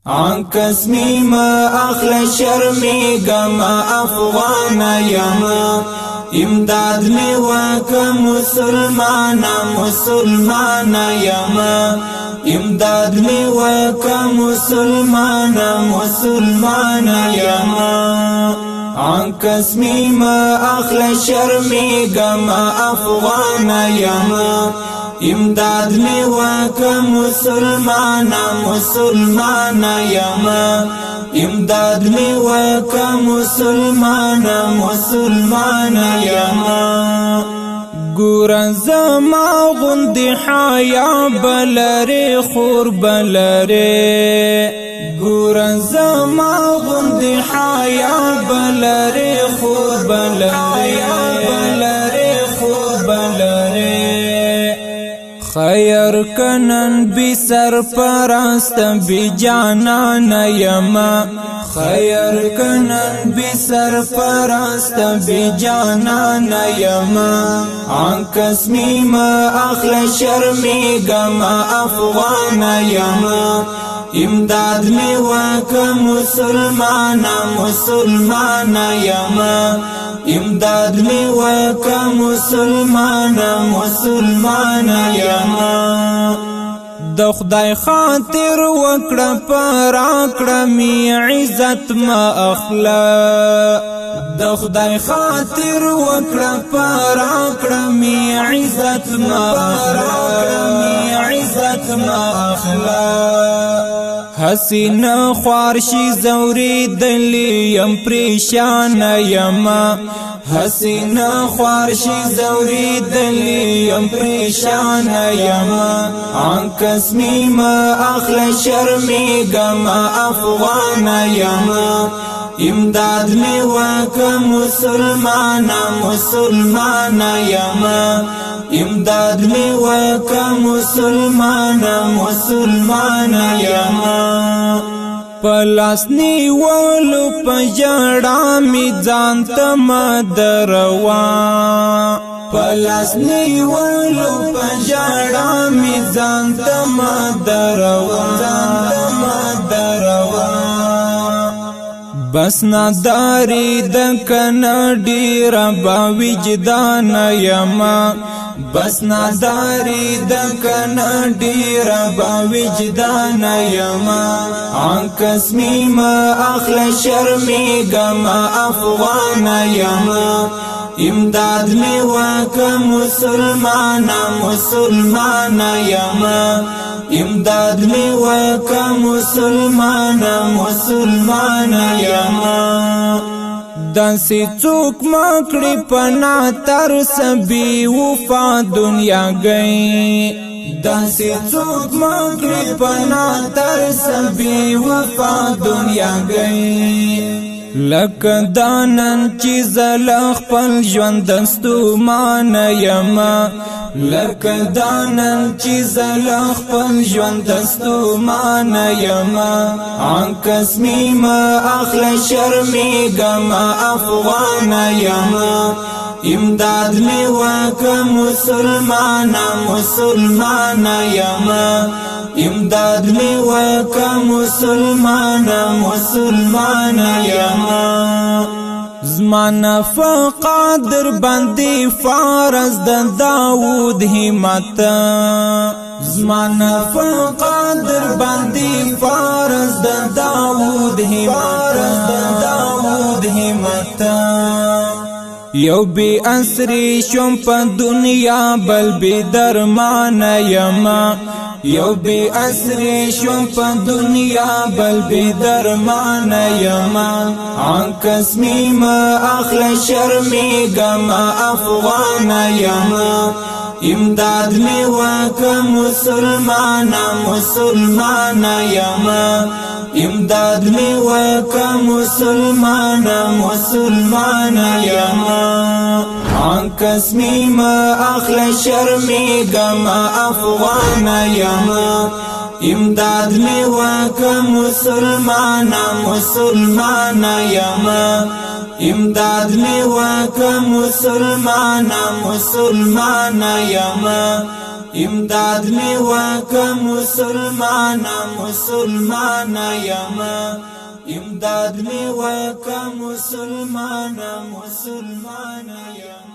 عن قسمی ما اخل شرمی گما افغان یما امداد می وکا مسلمان یما امداد می وکا مسلمان یما عن قسمی ما اخل شرمی گما افغان یما امداد می وکا مسلمان یما امداد می وکا مسلمان یما ګور زما غوندې حیا بلره خور بلره ګور زما غوندې حیا بلره خور بلره خیر کنن بی سر پرست بی جانان یما خیر کنن بی سر پرست بی جانان یما عن قسمی ما اخل شرمی گما افغان یما امداد می وکا مسلمان یما امداد می وکا مسلمان یما د خدای خاطر وکړه پراکړه می عزت ما اخلا د خدای خاطر وکړه پراکړه می عزت ما اخلا حسین خوارشی زوری دلی یم پریشان یما حسین خوارشی زوری دلی یم پریشان یما عن قسمی ما اخل شرمی گما افغان یما امداد می وکا مسلمان یما امداد می وکا مسلمان یما پلاسنی ولو پجڑا می ځانته مدروا پلاسنی ولو پجڑا می ځانته مدروا بس ناداری د کناډی ربا وجدان یما بس ناداری د کناډی ربا وجدان یما عن قسمی ما اخل شرمی گما افغان یما امداد می وکا مسلمان یما امداد می وکا مسلمان یما دانسی چوک مکڑی پنا ترس بی وفا دنیا گئی دانسی چوک مکڑی پنا ترس بی وفا دنیا گئی لک دانن چی زلخ پل ژوند دستو مان یما لک دانن چی زلخ پل ژوند دستو مان یما عن قسمی ما اخل شرمی گما افغان یما امداد می وکا مسلمان یما امداد می وکا مسلمان یما زمان فقادر بندی فارز د داود همت زمان فقادر بندی فارز د داود همت یو بی اسری شم په دنیا بل بی درمان یما یو بی اسری شم په دنیا بل بی درمان یما عن قسمی ما اخل شرمی گما افغان یما امداد می وکا مسلمان یما امداد می وکا مسلمان یما عن قسمی ما اخل شرمی گما افغان یما امداد می وکا مسلمان یما امداد می وکا مسلمان یما امداد می وکا مسلمانا مسلمانا یما امداد می وکا مسلمانا مسلمانا یما